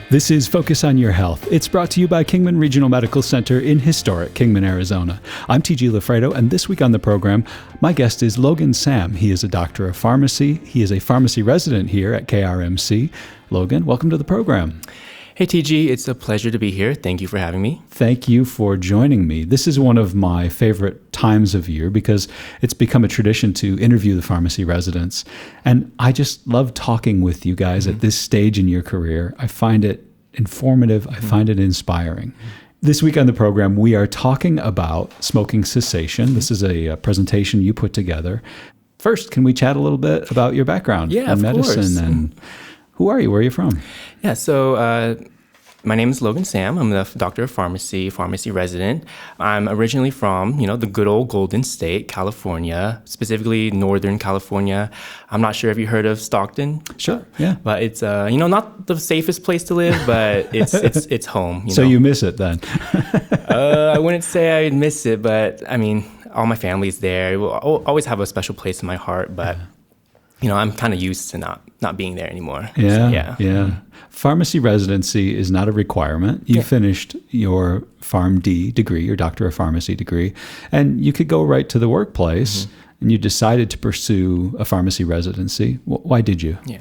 This is Focus on Your Health. It's brought to you by Kingman Regional Medical Center in historic Kingman, Arizona. I'm T.G. Lafredo, and this week on the program, my guest is Logan Sam. He is a doctor of pharmacy. He is a pharmacy resident here at KRMC. Logan, welcome to the program. Hey, TG, it's a pleasure to be here. Thank you for having me. Thank you for joining me. This is one of my favorite times of year because it's become a tradition to interview the pharmacy residents. And I just love talking with you guys at this stage in your career. I find it informative. I find it inspiring. This week on the program, we are talking about smoking cessation. This is a presentation you put together. First, can we chat a little bit about your background in medicine? Course. And who are you? Where are you from? Yeah, so my name is Logan Sam. I'm a doctor of pharmacy resident. I'm originally from, the good old Golden State, California, specifically Northern California. I'm not sure if you heard of Stockton. Sure, yeah. But it's, not the safest place to live, but it's home. So you miss it then? I wouldn't say I miss it, but I mean, all my family's there. It will always have a special place in my heart, but I'm kind of used to not being there anymore. Yeah, yeah. Pharmacy residency is not a requirement. You finished your PharmD degree, your Doctor of Pharmacy degree, and you could go right to the workplace, and you decided to pursue a pharmacy residency. Why did you? Yeah.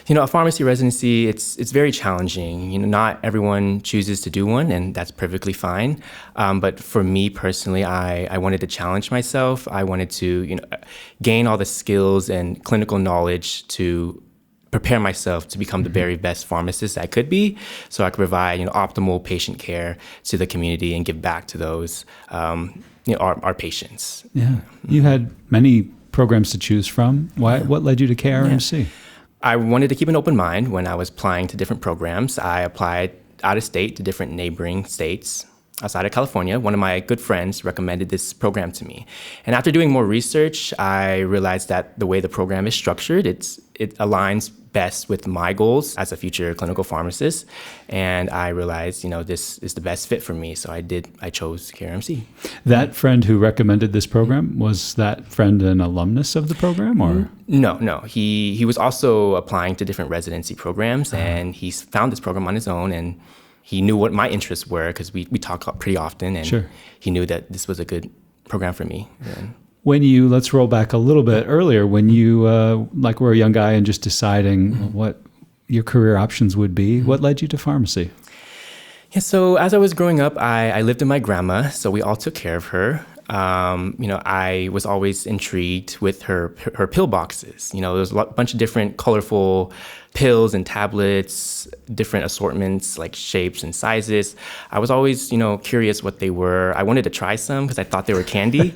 A pharmacy residency, it's very challenging. Not everyone chooses to do one, and that's perfectly fine. But for me personally, I wanted to challenge myself. I wanted to, gain all the skills and clinical knowledge to prepare myself to become the very best pharmacist I could be, so I could provide, optimal patient care to the community and give back to those, our patients. Yeah. You had many programs to choose from. What led you to KRMC? Yeah. I wanted to keep an open mind when I was applying to different programs. I applied out of state to different neighboring states outside of California. One of my good friends recommended this program to me. And after doing more research, I realized that the way the program is structured, it aligns best with my goals as a future clinical pharmacist. And I realized, this is the best fit for me. So I chose KRMC. That friend who recommended this program, was that friend an alumnus of the program or? No. He was also applying to different residency programs and he found this program on his own, and he knew what my interests were because we talk pretty often, and he knew that this was a good program for me. Let's roll back a little bit earlier, when you were a young guy and just deciding what your career options would be, what led you to pharmacy? Yeah, so as I was growing up, I lived with my grandma, so we all took care of her. I was always intrigued with her pill boxes. There was a bunch of different colorful pills and tablets, different assortments, like shapes and sizes. I was always, curious what they were. I wanted to try some because I thought they were candy.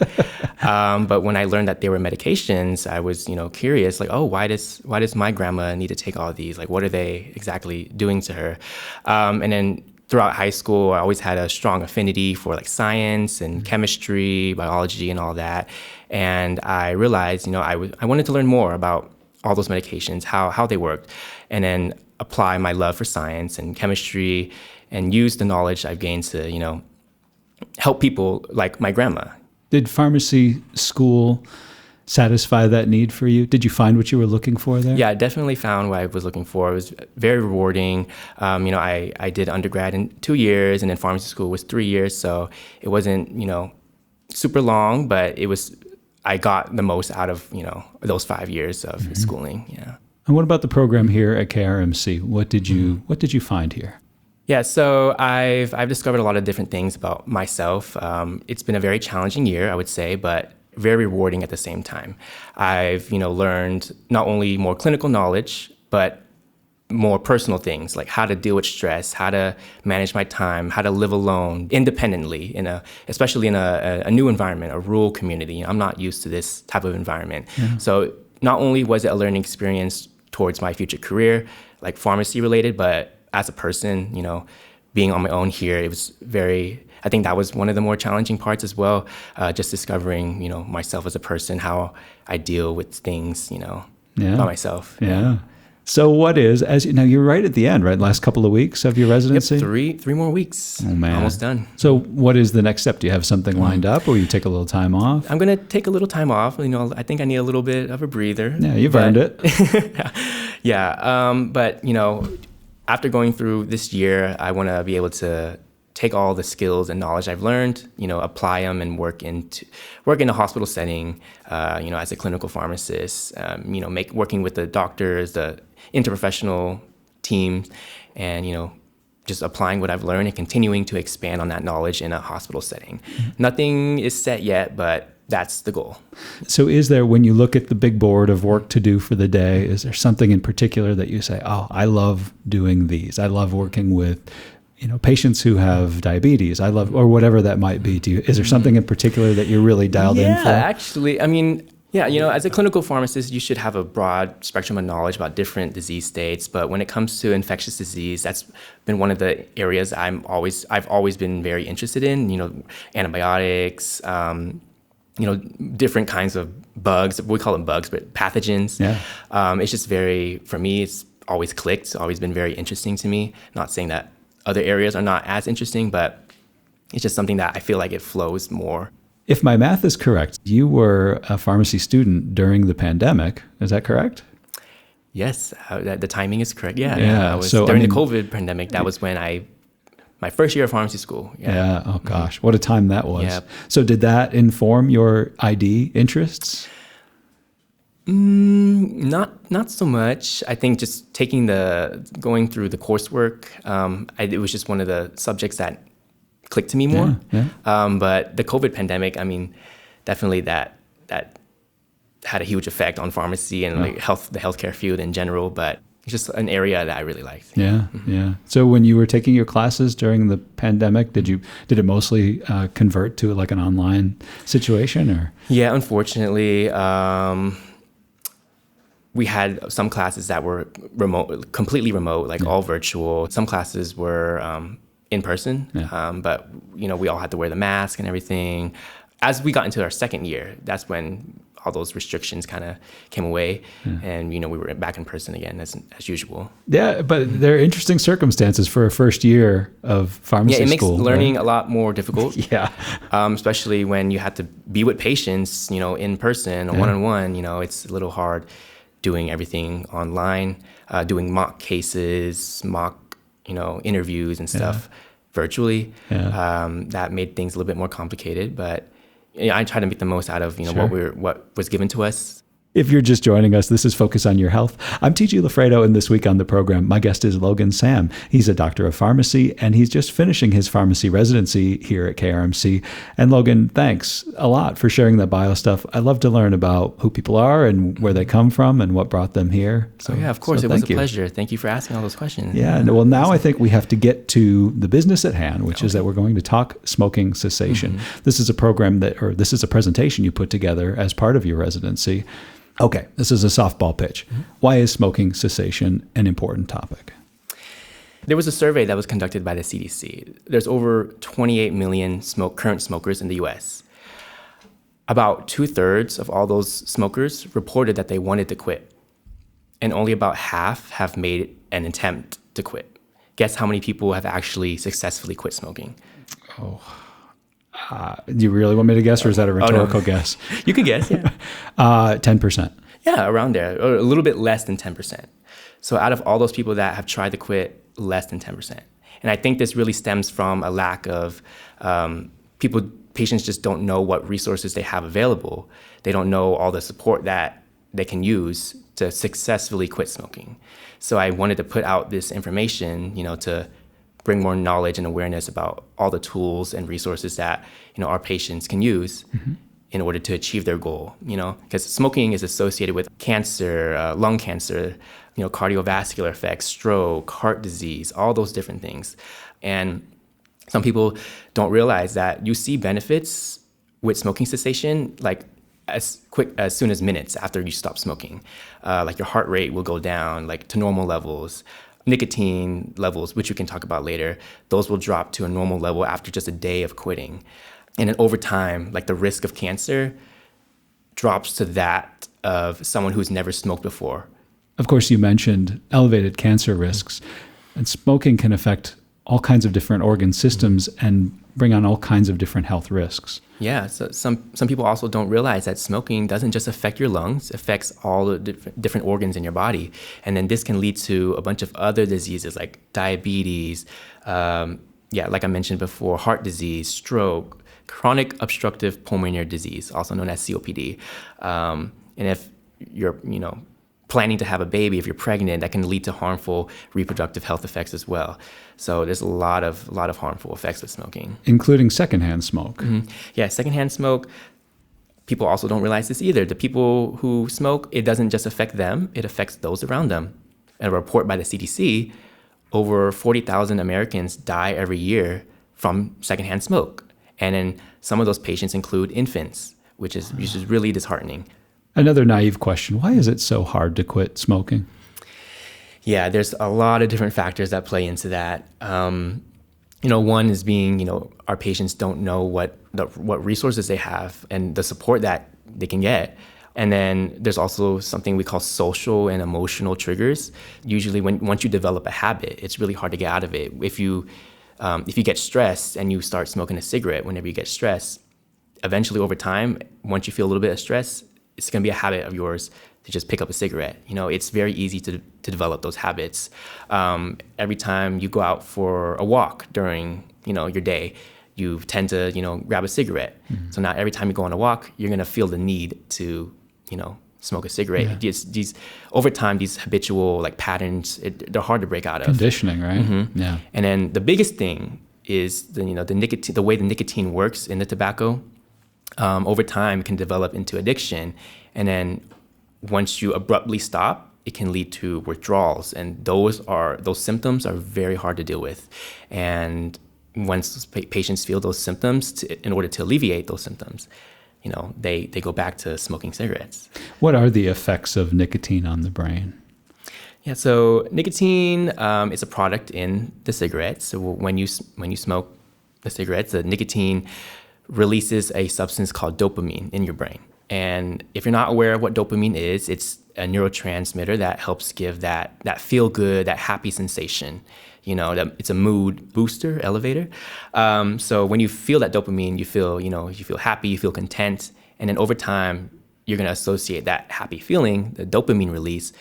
But when I learned that they were medications, I was, curious, like, oh, why does my grandma need to take all these? Like, what are they exactly doing to her? And then throughout high school, I always had a strong affinity for like science and chemistry, biology, and all that. And I realized, I wanted to learn more about all those medications, how they worked, and then apply my love for science and chemistry and use the knowledge I've gained to, help people like my grandma. Did pharmacy school satisfy that need for you? Did you find what you were looking for there? Yeah, I definitely found what I was looking for. It was very rewarding. I did undergrad in 2 years, and then pharmacy school was 3 years. So it wasn't, super long, but I got the most out of, those 5 years of schooling. Yeah. And what about the program here at KRMC? What did you find here? Yeah, so I've discovered a lot of different things about myself. It's been a very challenging year, I would say, but very rewarding at the same time. I've, learned not only more clinical knowledge, but more personal things, like how to deal with stress, how to manage my time, how to live alone independently, especially in a new environment, a rural community. I'm not used to this type of environment. Yeah. So not only was it a learning experience towards my future career, like pharmacy related, but as a person, being on my own here, it was I think that was one of the more challenging parts as well, just discovering, myself as a person, how I deal with things, by myself. Yeah. So now you're right at the end, right? Last couple of weeks of your residency? Yep, three more weeks. Oh, man. Almost done. So what is the next step? Do you have something lined up, or you take a little time off? I'm going to take a little time off. I think I need a little bit of a breather. Yeah, you've earned it. Yeah. But, After going through this year, I want to be able to take all the skills and knowledge I've learned, apply them and work in a hospital setting, as a clinical pharmacist, working with the doctors, the interprofessional team, and, just applying what I've learned and continuing to expand on that knowledge in a hospital setting. Nothing is set yet, but that's the goal. So is there, when you look at the big board of work to do for the day, is there something in particular that you say, oh, I love doing these. I love working with, patients who have diabetes. I love, or whatever that might be. Is there something in particular that you're really dialed in for? Yeah, actually, as a clinical pharmacist, you should have a broad spectrum of knowledge about different disease states. But when it comes to infectious disease, that's been one of the areas I've always been very interested in. Antibiotics, different kinds of bugs. We call them bugs, but pathogens. Yeah. It's just for me, it's always clicked. It's always been very interesting to me. Not saying that other areas are not as interesting, but it's just something that I feel like it flows more. If my math is correct, you were a pharmacy student during the pandemic. Is that correct? Yes, the timing is correct. Yeah. During the COVID pandemic. That was when my first year of pharmacy school. Yeah. Oh gosh, what a time that was. Yeah. So did that inform your ID interests? Not so much. I think just going through the coursework, it was just one of the subjects that clicked to me more. Yeah. But the COVID pandemic, definitely that had a huge effect on pharmacy and the healthcare field in general. But it's just an area that I really liked. Yeah, yeah. So when you were taking your classes during the pandemic, did it mostly convert to like an online situation, or? Yeah, unfortunately. We had some classes that were completely remote, all virtual. Some classes were in person, but we all had to wear the mask and everything. As we got into our second year, that's when all those restrictions kind of came away, and we were back in person again as usual. Yeah, but there are interesting circumstances for a first year of pharmacy school. Yeah, it makes learning a lot more difficult. Yeah, especially when you have to be with patients, in person or one-on-one. It's a little hard doing everything online, doing mock cases, mock, interviews and stuff virtually. Yeah. That made things a little bit more complicated, but I try to make the most out of, what was given to us. If you're just joining us, this is Focus on Your Health. I'm TG Lafredo, and this week on the program, my guest is Logan Sam. He's a doctor of pharmacy, and he's just finishing his pharmacy residency here at KRMC. And Logan, thanks a lot for sharing that bio stuff. I love to learn about who people are and where they come from and what brought them here. So, of course. It was a pleasure. Thank you for asking all those questions. Yeah. Well, now I think we have to get to the business at hand, which is that we're going to talk smoking cessation. This is a this is a presentation you put together as part of your residency. Okay, this is a softball pitch. Why is smoking cessation an important topic? There was a survey that was conducted by the CDC. There's over 28 million current smokers in the U.S. About 2/3 of all those smokers reported that they wanted to quit, and only about half have made an attempt to quit. Guess how many people have actually successfully quit smoking? Do you really want me to guess, or is that a rhetorical guess? You could guess, yeah. 10%. Yeah, around there, or a little bit less than 10%. So out of all those people that have tried to quit, less than 10%. And I think this really stems from a lack of patients just don't know what resources they have available. They don't know all the support that they can use to successfully quit smoking. So I wanted to put out this information, to bring more knowledge and awareness about all the tools and resources that, our patients can use in order to achieve their goal, because smoking is associated with cancer, lung cancer, cardiovascular effects, stroke, heart disease, all those different things. And some people don't realize that you see benefits with smoking cessation, as soon as minutes after you stop smoking. Your heart rate will go down, to normal levels. Nicotine levels, which we can talk about later, those will drop to a normal level after just a day of quitting. And then over time, the risk of cancer drops to that of someone who's never smoked before. Of course, you mentioned elevated cancer risks, and smoking can affect all kinds of different organ systems and bring on all kinds of different health risks. Yeah, so some people also don't realize that smoking doesn't just affect your lungs, it affects all the different organs in your body. And then this can lead to a bunch of other diseases like diabetes, like I mentioned before, heart disease, stroke, chronic obstructive pulmonary disease, also known as COPD. And if you're, planning to have a baby, if you're pregnant, that can lead to harmful reproductive health effects as well. So there's a lot of harmful effects of smoking, including secondhand smoke. Mm-hmm. Yeah, secondhand smoke. People also don't realize this either. The people who smoke, it doesn't just affect them; it affects those around them. A report by the CDC, over 40,000 Americans die every year from secondhand smoke, and then some of those patients include infants, which is really disheartening. Another naive question, why is it so hard to quit smoking? Yeah, there's a lot of different factors that play into that. One is being, our patients don't know what resources they have and the support that they can get. And then there's also something we call social and emotional triggers. Usually once you develop a habit, it's really hard to get out of it. If you get stressed and you start smoking a cigarette whenever you get stressed, eventually over time, once you feel a little bit of stress, it's going to be a habit of yours to just pick up a cigarette. It's very easy to develop those habits. Every time you go out for a walk during, your day, you tend to, grab a cigarette. Mm-hmm. So now every time you go on a walk, you're going to feel the need to, smoke a cigarette. Yeah. These over time, these habitual patterns, they're hard to break out of. Conditioning, right? Mm-hmm. Yeah. And then the biggest thing is the nicotine, the way the nicotine works in the tobacco. Over time can develop into addiction. And then once you abruptly stop, it can lead to withdrawals. And those symptoms are very hard to deal with. And once patients feel those symptoms, in order to alleviate those symptoms, they go back to smoking cigarettes. What are the effects of nicotine on the brain? Yeah, so nicotine is a product in the cigarettes. So when you smoke the cigarettes, the nicotine releases a substance called dopamine in your brain. And if you're not aware of what dopamine is, it's a neurotransmitter that helps give that feel good, that happy sensation. It's a mood booster, elevator. So when you feel that dopamine, you feel happy, you feel content. And then over time, you're going to associate that happy feeling, the dopamine release,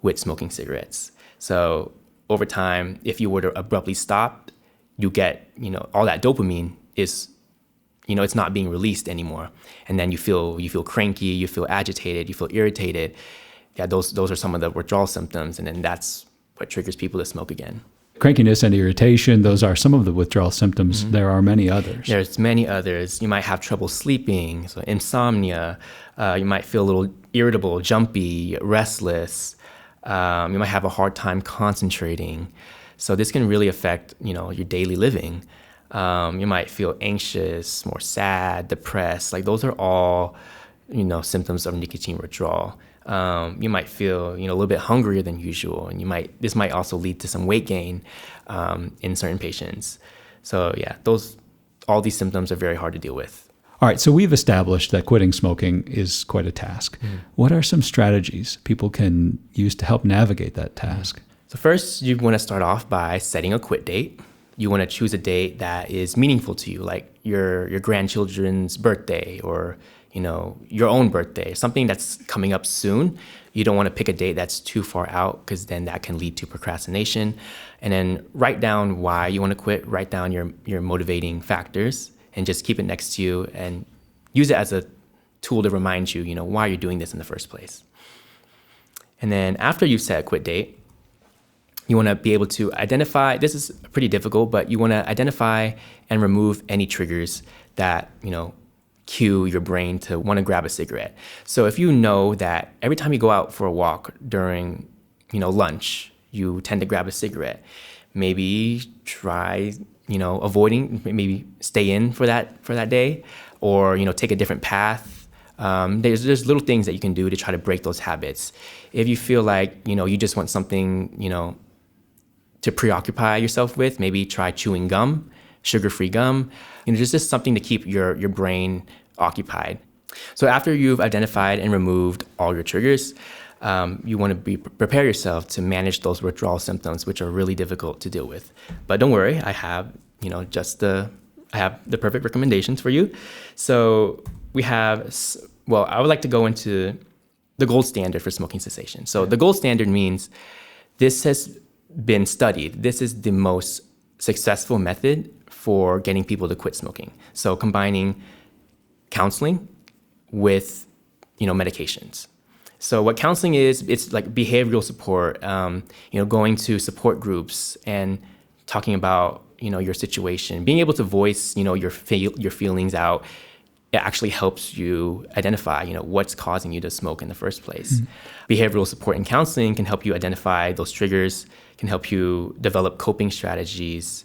with smoking cigarettes. So over time, if you were to abruptly stop, you get, all that dopamine is it's not being released anymore. And then you feel cranky, you feel agitated, you feel irritated. Yeah, those are some of the withdrawal symptoms. And then that's what triggers people to smoke again. Crankiness and irritation, those are some of the withdrawal symptoms. Mm-hmm. There are many others. There's many others. You might have trouble sleeping, so insomnia. You might feel a little irritable, jumpy, restless. You might have a hard time concentrating. So this can really affect, your daily living. You might feel anxious, more sad, depressed. Those are all, symptoms of nicotine withdrawal. You might feel, a little bit hungrier than usual, and this might also lead to some weight gain in certain patients. So yeah, all these symptoms are very hard to deal with. All right, so we've established that quitting smoking is quite a task. Mm-hmm. What are some strategies people can use to help navigate that task? So first, you want to start off by setting a quit date. You want to choose a date that is meaningful to you, like your grandchildren's birthday or, your own birthday, something that's coming up soon. You don't want to pick a date that's too far out because then that can lead to procrastination. And then write down why you want to quit, write down your motivating factors and just keep it next to you and use it as a tool to remind you, why you're doing this in the first place. And then after you've set a quit date, you want to be able to identify, this is pretty difficult, but you want to identify and remove any triggers that, cue your brain to want to grab a cigarette. So if you know that every time you go out for a walk during, lunch, you tend to grab a cigarette, maybe try, avoiding, maybe stay in for that day or, take a different path. There's little things that you can do to try to break those habits. If you feel like, you just want something, to preoccupy yourself with, maybe try chewing gum, sugar-free gum. Just something to keep your brain occupied. So after you've identified and removed all your triggers, you want to prepare yourself to manage those withdrawal symptoms, which are really difficult to deal with. But don't worry, I have just the I have the perfect recommendations for you. So we have, well, I would like to go into the gold standard for smoking cessation. So the gold standard means this has been studied. This is the most successful method for getting people to quit smoking. So combining counseling with, medications. So what counseling is, it's like behavioral support, going to support groups and talking about, your situation, being able to voice, your feelings out. It actually helps you identify, what's causing you to smoke in the first place. Behavioral support and counseling can help you identify those triggers, can help you develop coping strategies.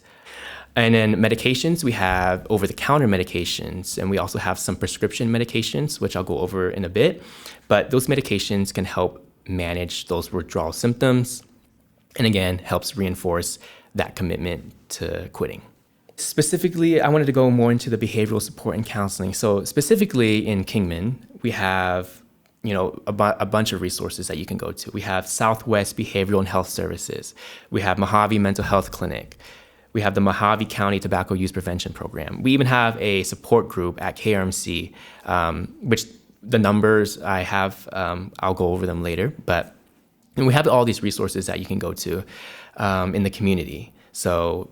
And then medications, we have over-the-counter medications, and we also have some prescription medications, which I'll go over in a bit. But those medications can help manage those withdrawal symptoms, and again, helps reinforce that commitment to quitting. Specifically, I wanted to go more into the behavioral support and counseling. So specifically in Kingman, we have a bunch of resources that you can go to. We have Southwest Behavioral and Health Services. We have Mojave Mental Health Clinic. We have the Mojave County Tobacco Use Prevention Program. We even have a support group at KRMC, which the numbers I have, I'll go over them later. And we have all these resources that you can go to in the community. So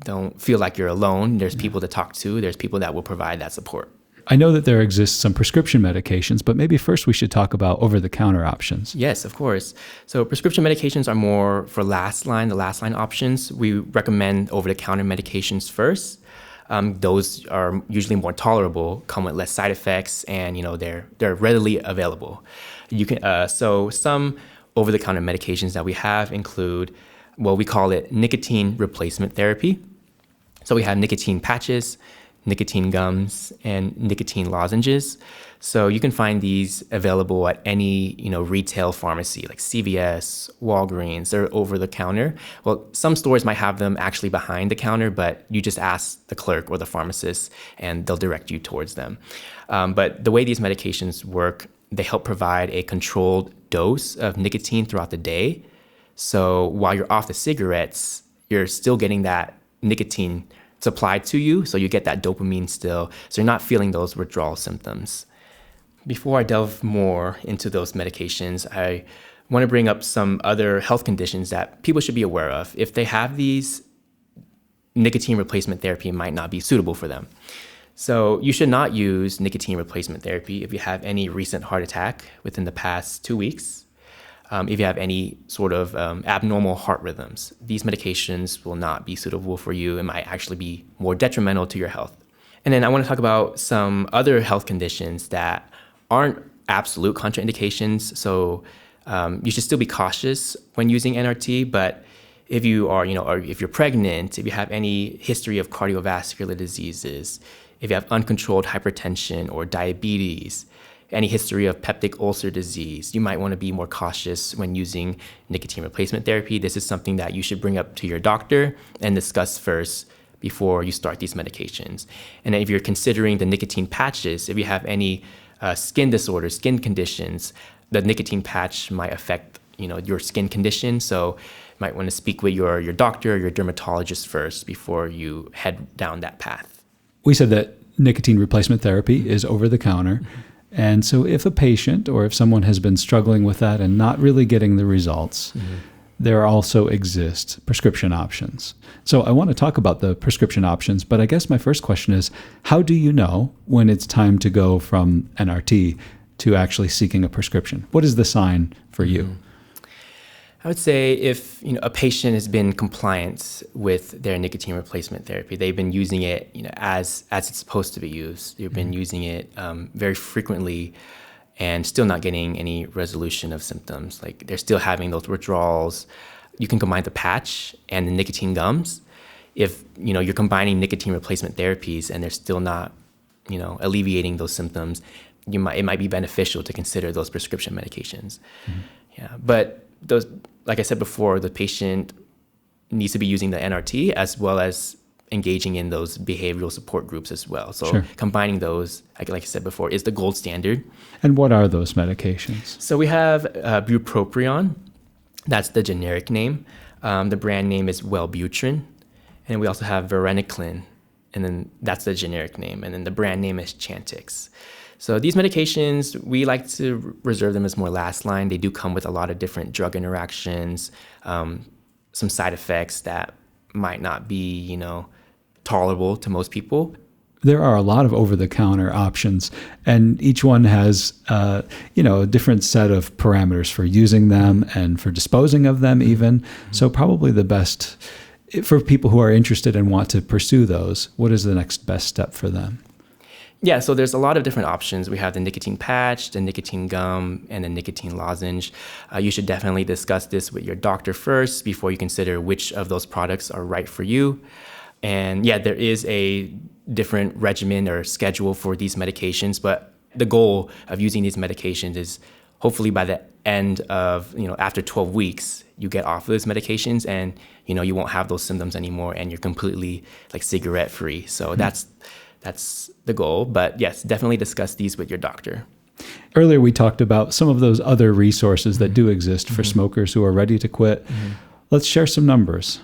don't feel like you're alone. There's people to talk to. There's people that will provide that support. I know that there exists some prescription medications, but maybe first we should talk about over-the-counter options. Yes, of course. So prescription medications are more for the last line options. We recommend over-the-counter medications first. Those are usually more tolerable, come with less side effects, and they're readily available. You can so some over-the-counter medications that we have include, well, we call it nicotine replacement therapy. So we have nicotine patches, nicotine gums, and nicotine lozenges. So you can find these available at any, retail pharmacy like CVS, Walgreens. They're over the counter. Well, some stores might have them actually behind the counter, but you just ask the clerk or the pharmacist and they'll direct you towards them. But the way these medications work, they help provide a controlled dose of nicotine throughout the day. So while you're off the cigarettes, you're still getting that nicotine supplied to you, so you get that dopamine still, so you're not feeling those withdrawal symptoms. Before I delve more into those medications, I want to bring up some other health conditions that people should be aware of. If they have these, nicotine replacement therapy might not be suitable for them. So you should not use nicotine replacement therapy if you have any recent heart attack within the past 2 weeks. If you have any sort of abnormal heart rhythms, these medications will not be suitable for you and might actually be more detrimental to your health. And then I want to talk about some other health conditions that aren't absolute contraindications. So you should still be cautious when using NRT, but if you are, or if you're pregnant, if you have any history of cardiovascular diseases, if you have uncontrolled hypertension or diabetes, any history of peptic ulcer disease, you might want to be more cautious when using nicotine replacement therapy. This is something that you should bring up to your doctor and discuss first before you start these medications. And then if you're considering the nicotine patches, if you have any skin disorders, skin conditions, the nicotine patch might affect your skin condition. So you might want to speak with your doctor or your dermatologist first before you head down that path. We said that nicotine replacement therapy is over the counter. And so if a patient or if someone has been struggling with that and not really getting the results, there also exist prescription options. So I want to talk about the prescription options, but I guess my first question is, how do you know when it's time to go from NRT to actually seeking a prescription? What is the sign for you? I would say if a patient has been compliant with their nicotine replacement therapy, they've been using it as it's supposed to be used. They've been using it very frequently and still not getting any resolution of symptoms. Like they're still having those withdrawals. You can combine the patch and the nicotine gums. If you're combining nicotine replacement therapies and they're still not alleviating those symptoms, it might be beneficial to consider those prescription medications. Yeah, but those, like I said before, the patient needs to be using the NRT as well as engaging in those behavioral support groups as well. So combining those, like I said before, is the gold standard. And what are those medications? So we have bupropion. That's the generic name. The brand name is Wellbutrin. And we also have varenicline. and then that's the generic name, and then the brand name is Chantix. So these medications, we like to reserve them as more last line. They do come with a lot of different drug interactions, some side effects that might not be, tolerable to most people. There are a lot of over-the-counter options, and each one has, a different set of parameters for using them and for disposing of them even. So probably the best, for people who are interested and want to pursue those, what is the next best step for them? Yeah, so there's a lot of different options. We have the nicotine patch, the nicotine gum, and the nicotine lozenge. You should definitely discuss this with your doctor first before you consider which of those products are right for you. And yeah, there is a different regimen or schedule for these medications, but the goal of using these medications is hopefully by the end of, after 12 weeks, you get off of those medications and, you won't have those symptoms anymore and you're completely like cigarette free. So that's the goal. But yes, definitely discuss these with your doctor. Earlier, we talked about some of those other resources that do exist for smokers who are ready to quit. Let's share some numbers.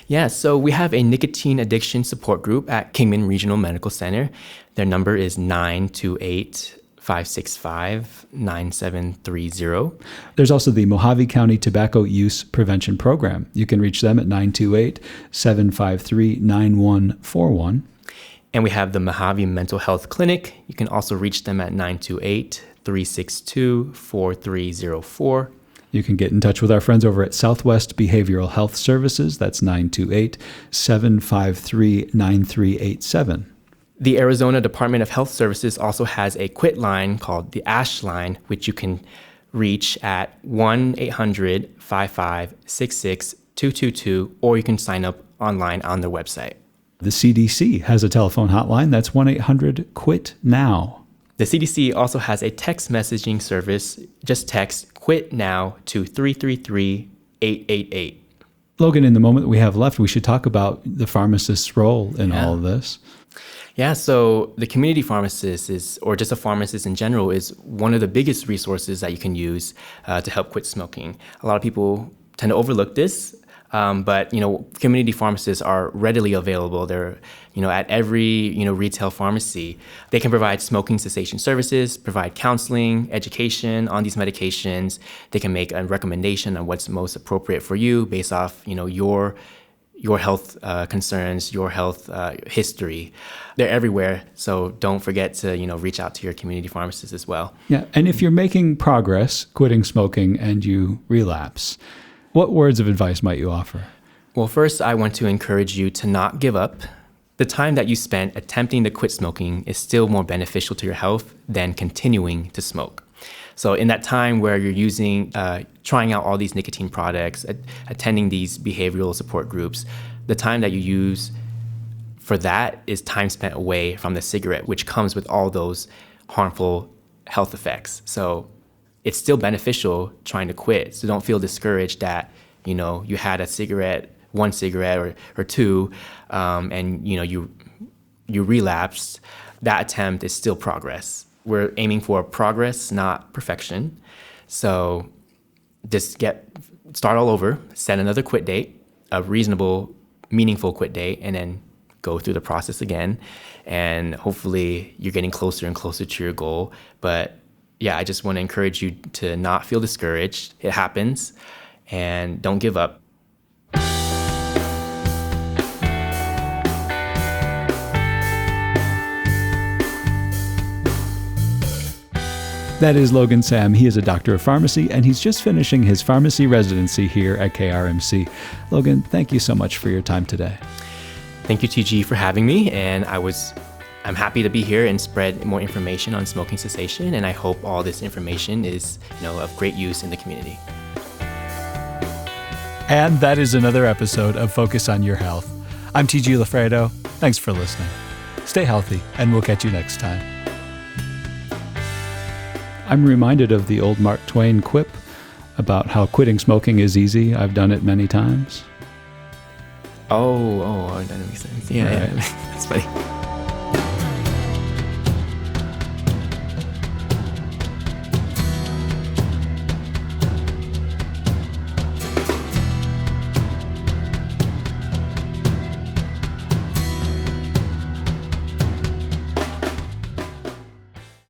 Yeah, so we have a nicotine addiction support group at Kingman Regional Medical Center. Their number is 928-565-9730. There's also the Mojave County Tobacco Use Prevention Program. You can reach them at 928-753-9141. And we have the Mojave Mental Health Clinic. You can also reach them at 928-362-4304. You can get in touch with our friends over at Southwest Behavioral Health Services. That's 928-753-9387. The Arizona Department of Health Services also has a quit line called the ASH line, which you can reach at 1-800-5566-222, or you can sign up online on their website. The CDC has a telephone hotline. That's 1-800-QUIT-NOW. The CDC also has a text messaging service. Just text QUIT NOW to 333-888. Logan, in the moment we have left, we should talk about the pharmacist's role in all of this. Yeah, so the community pharmacist or just a pharmacist in general is one of the biggest resources that you can use to help quit smoking. A lot of people tend to overlook this. But community pharmacists are readily available. They're, at every, retail pharmacy. They can provide smoking cessation services, provide counseling, education on these medications. They can make a recommendation on what's most appropriate for you based off, your health concerns, your health history. They're everywhere. So don't forget to, reach out to your community pharmacist as well. Yeah. And if you're making progress quitting smoking and you relapse, what words of advice might you offer? Well, first, I want to encourage you to not give up. The time that you spent attempting to quit smoking is still more beneficial to your health than continuing to smoke. So in that time where you're trying out all these nicotine products, attending these behavioral support groups, the time that you use for that is time spent away from the cigarette, which comes with all those harmful health effects. So it's still beneficial trying to quit. So don't feel discouraged that, you had one cigarette or two, and, you relapsed. That attempt is still progress. We're aiming for progress, not perfection. So just start all over, set another quit date, a reasonable, meaningful quit date, and then go through the process again. And hopefully you're getting closer and closer to your goal. But yeah, I just want to encourage you to not feel discouraged. It happens, and don't give up. That is Logan Sam. He is a doctor of pharmacy, and he's just finishing his pharmacy residency here at KRMC. Logan, thank you so much for your time today. Thank you, TG, for having me, and I'm happy to be here and spread more information on smoking cessation, and I hope all this information is, of great use in the community. And that is another episode of Focus on Your Health. I'm TG Lafredo. Thanks for listening. Stay healthy, and we'll catch you next time. I'm reminded of the old Mark Twain quip about how quitting smoking is easy. I've done it many times. Oh, that makes sense. Yeah, right. Yeah. That's funny.